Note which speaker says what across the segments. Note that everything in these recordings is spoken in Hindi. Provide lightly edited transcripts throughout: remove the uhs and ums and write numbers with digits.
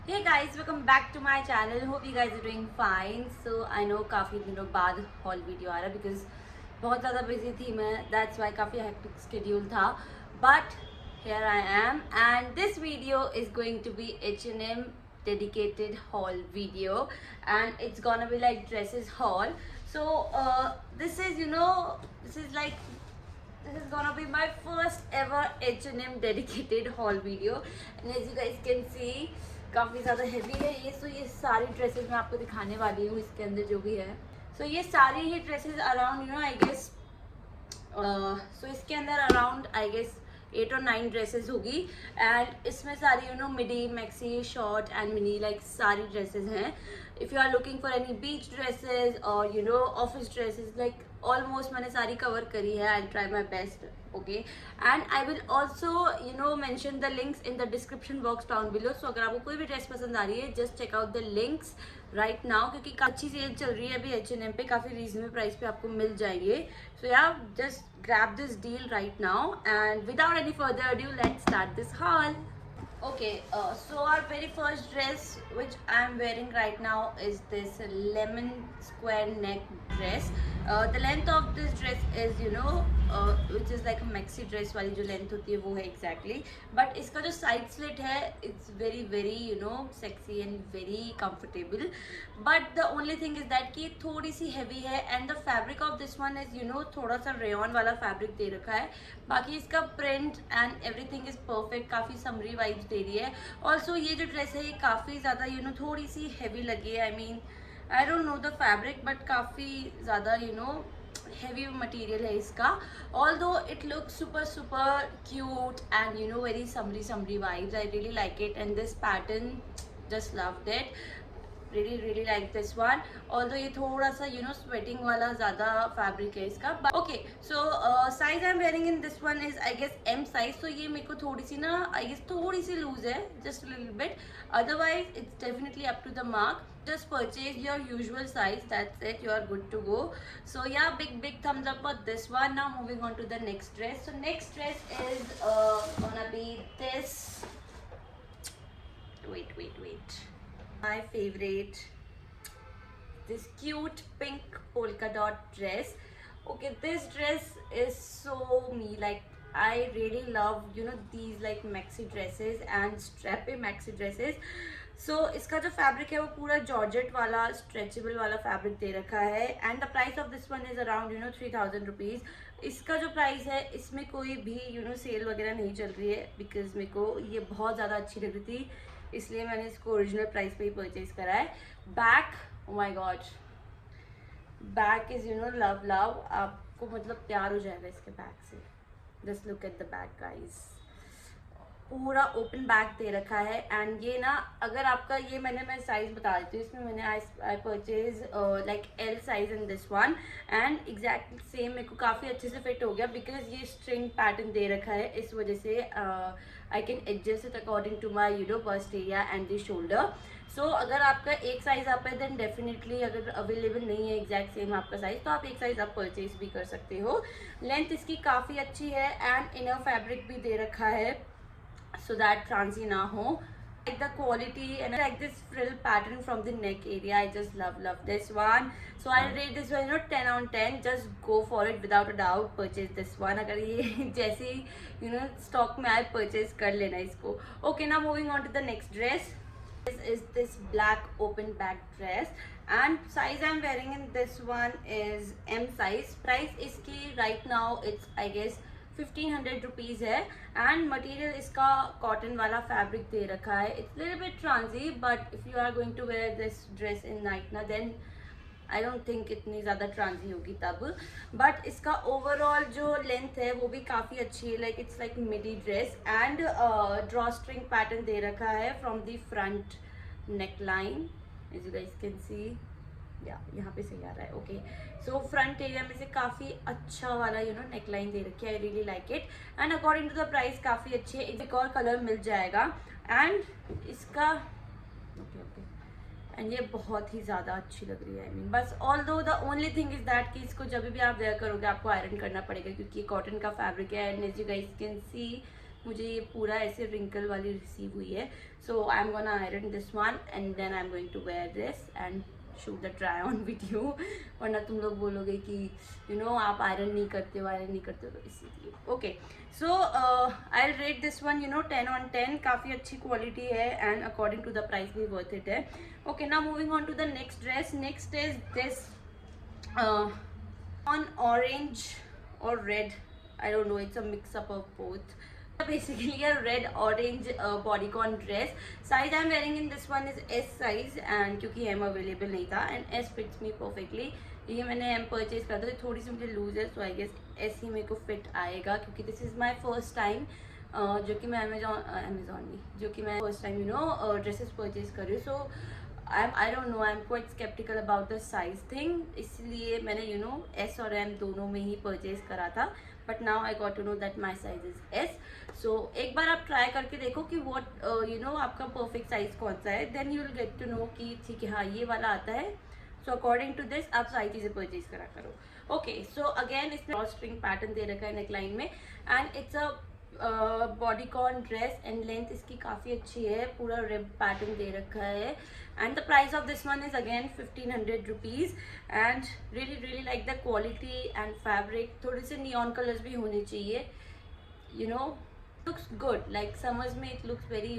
Speaker 1: Hey guys, welcome back to my channel. Hope you guys are doing fine. So I know काफ़ी दिनों बाद हॉल वीडियो आ रहा है because बहुत ज़्यादा बिजी थी मैं. That's why काफ़ी hectic schedule था. But here I am, and this video is going to be H&M dedicated haul video, and it's gonna be like dresses haul. So this is gonna be my first ever H&M dedicated haul video, and as you guys can see काफ़ी ज़्यादा हेवी है ये. सो ये सारी ड्रेसेस मैं आपको दिखाने वाली हूँ इसके अंदर जो भी है. सो ये सारी ही dresses around I guess so इसके अंदर अराउंड आई गेस 8 और 9 ड्रेसेस होगी. एंड इसमें सारी midi maxi short and mini like सारी ड्रेसेस हैं. If you are looking for any beach dresses और ऑफिस ड्रेसेस लाइक ऑलमोस्ट मैंने सारी कवर करी है. I try my best. Okay, and I will also mention the links in the description box down below. So अगर आपको कोई भी ड्रेस पसंद आ रही है just check out the links right now, क्योंकि अच्छी सेल चल रही है अभी H&M पे. काफ़ी रीजनेबल प्राइस पे आपको मिल जाएंगे. सो या just grab this deal right now, and without any further ado, let's start this haul. Okay, so our very first dress which I am wearing right now is this lemon square neck dress. The length of this dress is which is like a maxi dress वाली जो length होती है वो है exactly. But इसका जो side slit है it's very very sexy and very comfortable. But the only thing is that कि थोड़ी सी heavy है, and the fabric of this one is थोड़ा सा rayon वाला fabric दे रखा है. बाकी इसका print and everything is perfect. काफ़ी समरी vibes दे रही है. Also ये जो dress है ये काफ़ी ज़्यादा थोड़ी सी heavy लगी है. I mean I don't know the fabric but काफ़ी ज़्यादा heavy material है इसका. Although it looks super cute and very summery vibes. I really like it, and this pattern just loved it. really like this one. Although ये थोड़ा सा sweating वाला ज़्यादा fabric है इसका. But okay, so size I'm wearing in this one is I guess M size. So ये मेरे को थोड़ी सी I guess थोड़ी सी loose है, just a little bit. Otherwise it's definitely up to the mark. Just purchase your usual size, that's it, you are good to go. So yeah, big thumbs up for this one. Now moving on to the next dress. So next dress is gonna be this. Wait. My favorite, this cute pink polka dot dress. Okay, this dress is so me. Like I really love these like maxi dresses and strappy maxi dresses. So इसका जो फैब्रिक है वो पूरा जॉर्जेट वाला स्ट्रेचेबल वाला फैब्रिक दे रखा है. And the price of this one is around 3000 rupees. इसका जो प्राइस है इसमें कोई भी सेल वगैरह नहीं चल रही है, बिकॉज मेरे को ये बहुत ज़्यादा अच्छी लग रही थी इसलिए मैंने इसको ओरिजिनल प्राइस पे ही परचेज करा है. Back, oh my God, back is love. आपको मतलब प्यार हो जाएगा इसके बैक से. Just look at the back guys. पूरा ओपन बैक दे रखा है. एंड ये अगर आपका ये मैं साइज बता देती हूँ. इसमें मैंने I purchase like L size in this one, and exactly same मेरे को काफ़ी अच्छे से फिट हो गया बिकॉज ये स्ट्रिंग पैटर्न दे रखा है. इस वजह से I can adjust it according to my bust area and the shoulder. So अगर आपका एक साइज आप है देन डेफिनेटली, अगर अवेलेबल नहीं है एग्जैक्ट सेम आपका साइज तो आप एक साइज आप परचेज भी कर सकते हो. लेंथ इसकी काफ़ी अच्छी है एंड इनर फैब्रिक भी दे रखा है so that fransi na ho. Like the quality and I like this frill pattern from the neck area. I just love this one. So I rate this one 10 on 10. Just go for it without a doubt. Purchase this one. अगर ये जैसे stock में आए purchase कर लेना इसको. Okay, now moving on to the next dress. This is this black open back dress, and size I'm wearing in this one is M size. Price इसकी right now it's I guess 1500 rupees है. एंड मटेरियल इसका कॉटन वाला फैब्रिक दे रखा है. It's little bit transy, but if you are going to wear this dress in night then I don't think इतनी ज़्यादा ट्रांसी होगी तब. बट इसका ओवरऑल जो लेंथ है वो भी काफ़ी अच्छी है. Like it's like midi dress and drawstring pattern दे रखा है from the front neckline. As you guys can see, या यहाँ पे सही आ रहा है. ओके, सो फ्रंट एरिया में से काफ़ी अच्छा वाला नेक लाइन दे रखी है. I really like it and according to the price काफ़ी अच्छी है. एक और कलर मिल जाएगा एंड इसका ओके एंड ये बहुत ही ज़्यादा अच्छी लग रही है. आई मीन बस ऑल दो the only thing is that कि इसको जब भी आप वेयर करोगे आपको आयरन करना पड़ेगा क्योंकि ये कॉटन का फैब्रिक है. And as you guys can see मुझे ये पूरा ऐसे रिंकल वाली रिसीव हुई है. So I am gonna iron this one and then I am going to wear this and shoot the try on video. वरना तुम लोग बोलोगे कि आप आयरन नहीं करते हो तो इसीलिए. Okay, so I will rate this one 10 on 10. काफ़ी अच्छी क्वालिटी है and according to the price भी वर्थ इट है. Okay, now moving on to the next dress. Next is this on orange or red, I don't know, it's a mix up of both. Basically a red orange bodycon dress. Size I'm wearing in this one is S size and क्योंकि M available नहीं था and S fits me perfectly. ये मैंने M purchase करा था, थोड़ी सी मुझे लूज है, so I guess S ही मेरे को fit आएगा क्योंकि this is my first time जो कि मैं फर्स्ट टाइम ड्रेसेस परचेज कर रही हूँ. So I don't know, I am quite sceptical about the size thing, इसलिए मैंने S और M दोनों में ही परचेज करा था. But now I got to know that my size is S. So एक बार आप ट्राई करके देखो कि वॉट आपका परफेक्ट साइज कौन सा है. Then you will get to know कि ठीक है, हाँ ये वाला आता है. सो अकॉर्डिंग टू दिस आप सारी चीज़ें परचेज करा करो. ओके, सो अगेन इसमें स्ट्रिंग पैटर्न दे रखा है नेकलाइन में and it's a bodycon dress and length इसकी काफ़ी अच्छी है, पूरा रिब पैटर्न दे रखा है and the price of this one is again 1500 rupees and really like the quality and fabric. थोड़े से नियॉन कलर्स भी होने चाहिए. लुक्स गुड, लाइक समर्स में it looks very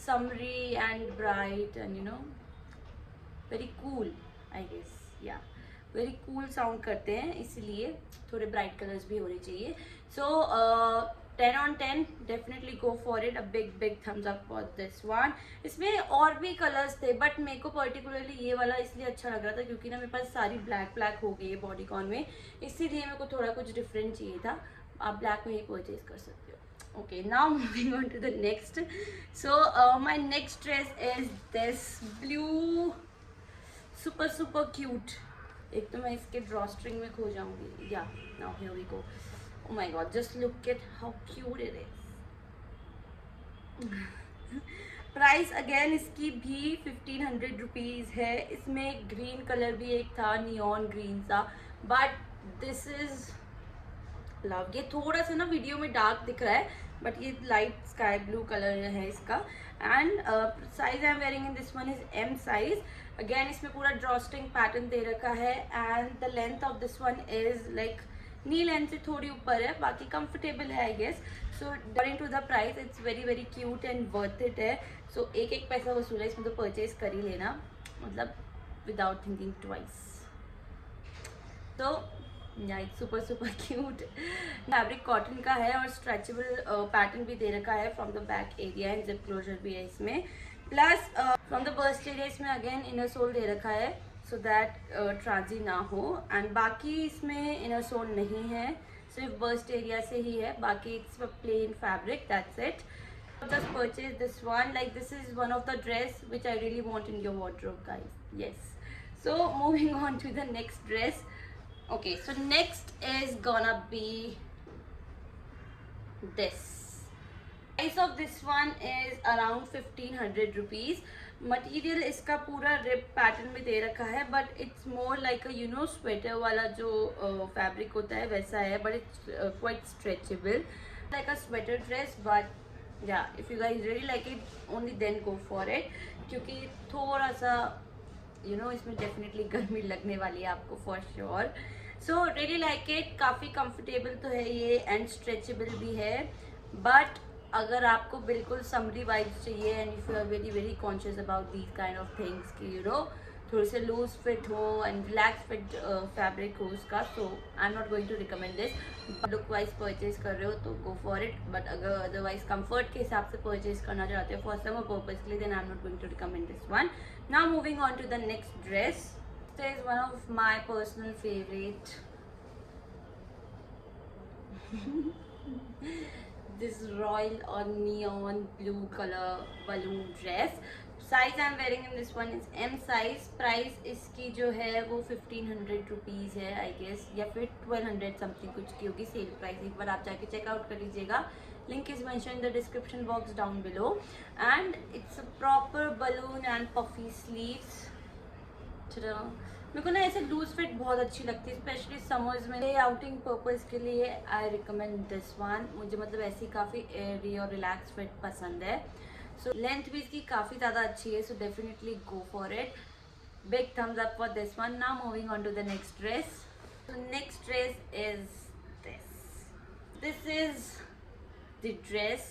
Speaker 1: summery and bright and very cool, I guess. या वेरी कूल साउंड करते हैं, इसलिए थोड़े ब्राइट कलर्स भी होने चाहिए. सो 10 on 10, definitely go for it. A big thumbs up for this one. इसमें और भी कलर्स थे बट मेरे को पर्टिकुलरली ये वाला इसलिए अच्छा लग रहा था क्योंकि ना मेरे पास सारी ब्लैक हो गई है बॉडीकॉन में, इसीलिए मेरे को थोड़ा कुछ डिफरेंट चाहिए था. आप ब्लैक में ही परचेज कर सकते हो. Okay, now moving on to the next. So my next dress is this blue, super cute. एक तो मैं इसके ड्रॉ स्ट्रिंग में खो जाऊंगी. Yeah now here we go. Oh my god, just look at how cute it is. Price again इसकी भी 1500 रुपीज़ है. इसमें ग्रीन कलर भी एक था, नियॉन ग्रीन सा, बट दिस इज लव. ये थोड़ा सा ना वीडियो में डार्क दिख रहा है बट ये लाइट स्काई ब्लू कलर है इसका. And size I am wearing in this one is M size. Again इसमें पूरा ड्रॉस्ट्रिंग पैटर्न दे रखा है and the length of this one is like knee length से थोड़ी ऊपर है, बाकी कंफर्टेबल है I guess. So according to the price it's very cute and worth it है. सो एक पैसा वसूल है, इसमें तो परचेज कर ही लेना, मतलब विदाउट थिंकिंग ट्वाइस. तो yeah it's super cute. Fabric cotton का है और स्ट्रेचेबल पैटर्न भी दे रखा है from the back area and zip closure भी है इसमें. Plus from the bust area इसमें अगेन इनर सोल दे रखा है सो दैट ट्रांजी ना हो. एंड बाकी इसमें इनर सोल नहीं है, सिर्फ बस्ट एरिया से ही है, बाकी it's plane fabric, that's it. Just purchase this one, like this is one of the dress which I really want in your wardrobe guys. Yes, so moving on to the next dress. Okay, so next is gonna be this. Price of this one is around 1500 rupees. Material इसका पूरा रिप पैटर्न में दे रखा है but it's more like a sweater वाला जो फैब्रिक होता है वैसा है, but it's quite stretchable like a sweater dress. But या if you guys really like it only then go for it, क्योंकि थोड़ा सा इसमें डेफिनेटली गर्मी लगने वाली है आपको for sure. So really like it. काफ़ी कंफर्टेबल तो है ये एंड स्ट्रेचेबल भी है. बट अगर आपको बिल्कुल समरी वाइब्स चाहिए and if you are very conscious about these kind of things कि थोड़े से लूज फिट हो एंड रिलैक्स फिट फैब्रिक हो उसका, so I am not going to recommend this. Look wise purchase कर रहे हो तो गो फॉर इट, बट अगर अदरवाइज कंफर्ट के हिसाब से परचेज करना चाहते हो फॉर समर पर्पज के लिए, then I am not going to recommend this one. Now moving on to the next dress. This is one of my personal favourite. This royal or neon blue color balloon dress. Size I am wearing in this one is M size. Price इसकी जो है वो 1500 रुपीज़ है आई गेस, या फिर 1200 समथिंग कुछ की होगी सेल प्राइस. एक बार आप जाके चेकआउट कर लीजिएगा. Link is mention in the description box down below. And it's a proper balloon and puffy sleeves. मेरे को ना ऐसे लूज फिट बहुत अच्छी लगती है, स्पेशली समर्स में आउटिंग पर्पस के लिए। I recommend this one. मुझे मतलब ऐसी काफ़ी एयरी और रिलैक्स फिट पसंद है। सो लेंथ भी इसकी काफ़ी ज़्यादा अच्छी है, so definitely go for it. Big thumbs up for this one. Now moving on to the next dress. So next dress is this. This is the dress.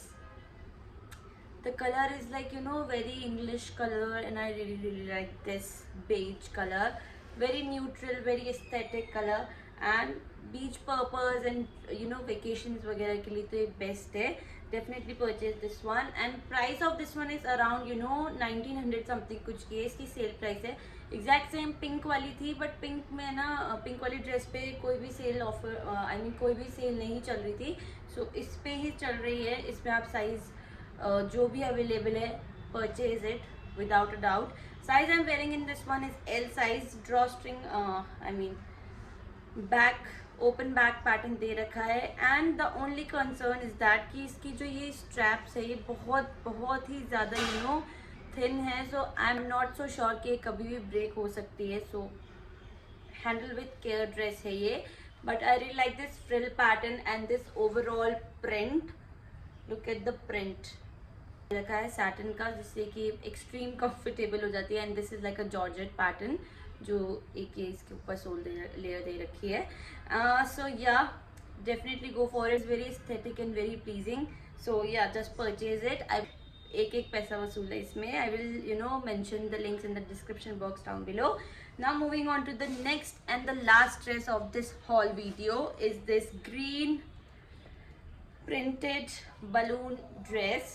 Speaker 1: The color is like, you know, very English color, and I really like this beige color. Very neutral, very aesthetic color, and beach purpose and you know vacations वगैरह के लिए तो ये best है. Definitely purchase this one. And price of this one is around, you know, 1900 something कुछ की है. इसकी सेल प्राइस है. एग्जैक्ट सेम पिंक वाली थी, बट पिंक में ना, पिंक वाली ड्रेस पे कोई भी सेल ऑफर, आई मीन कोई भी सेल नहीं चल रही थी. सो इस पे ही चल रही है. इसमें आप साइज़ जो भी अवेलेबल है, purchase it without a doubt. Size I am wearing in this one is L size. Drawstring, I mean back, open back pattern दे रखा है. And the only concern is that कि इसकी जो ये स्ट्रैप्स है ये बहुत ही ज़्यादा यू नो थिन है. So I am not so sure कि कभी भी ब्रेक हो सकती है. So handle with care dress है ये. But I really like this frill pattern and this overall print. Look at the print रखा है सैटिन का, जिससे कि एक्सट्रीम कंफर्टेबल हो जाती है. And this is like a georgette pattern जो एक ये इसके ऊपर सोल लेयर दे रखी है. सो या definitely go for it. Very aesthetic and very pleasing. So या जस्ट परचेज इट. आई एक पैसा वसूल है इसमें. I will you know mention the links in the description box down below. Now moving on to the next and the last dress of this whole video is this green printed balloon dress.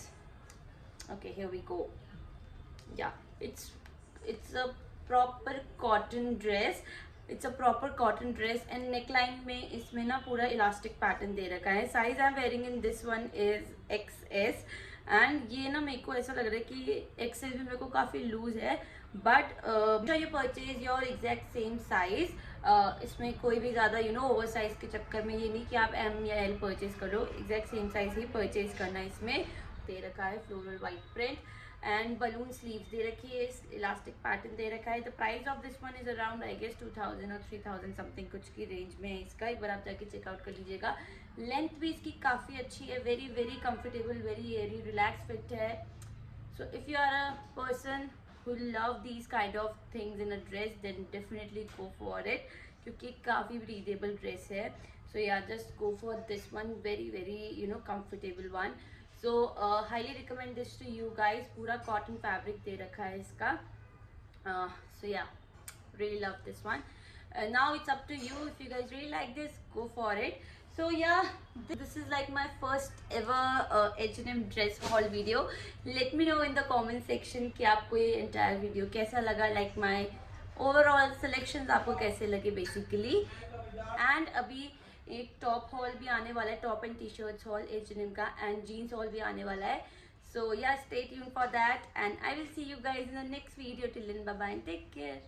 Speaker 1: Okay, here we go. Yeah, it's a proper cotton dress. It's a proper cotton dress and neckline में इसमें ना पूरा इलास्टिक पैटर्न दे रखा है. Size I am wearing in this one is XS. And ये ना मेरे को ऐसा लग रहा है कि XS भी मेरे को काफ़ी लूज है. बट ये purchase your exact same size. इसमें कोई भी ज़्यादा यू नो ओवर साइज के चक्कर में ये नहीं कि आप M या L परचेज करो. एग्जैक्ट सेम साइज ही परचेज करना है. इसमें दे रखा है floral white print and balloon sleeves दे रखी है. इलास्टिक पैटर्न दे रखा है. The price of this one is around I guess 2000 और 3000 समथिंग कुछ की रेंज में है इसका. एक बार आप जाके चेकआउट कर लीजिएगा. लेंथ भी इसकी काफ़ी अच्छी है. Very very comfortable, very airy, relax fit है. So if you are a person who love these kind of things in a dress, then definitely go for it क्योंकि काफ़ी breathable dress है. So yeah, just go for this one. Very very you know comfortable one. So highly recommend this to you guys. पूरा cotton fabric दे रखा है इसका. So yeah, really love this one. Now it's up to you. If you guys really like this, go for it. So yeah, this is like my first ever H&M dress haul video. Let me know in the comment section कि आपको ये entire video कैसा लगा. Like my overall selections आपको कैसे लगे basically. And अभी एक टॉप हॉल भी आने वाला है, top and T shirts hall H&M का, एंड जीन्स हॉल भी आने वाला है. So yeah, stay tuned for that and I will see you guys in the next video. Till then, bye bye and take care.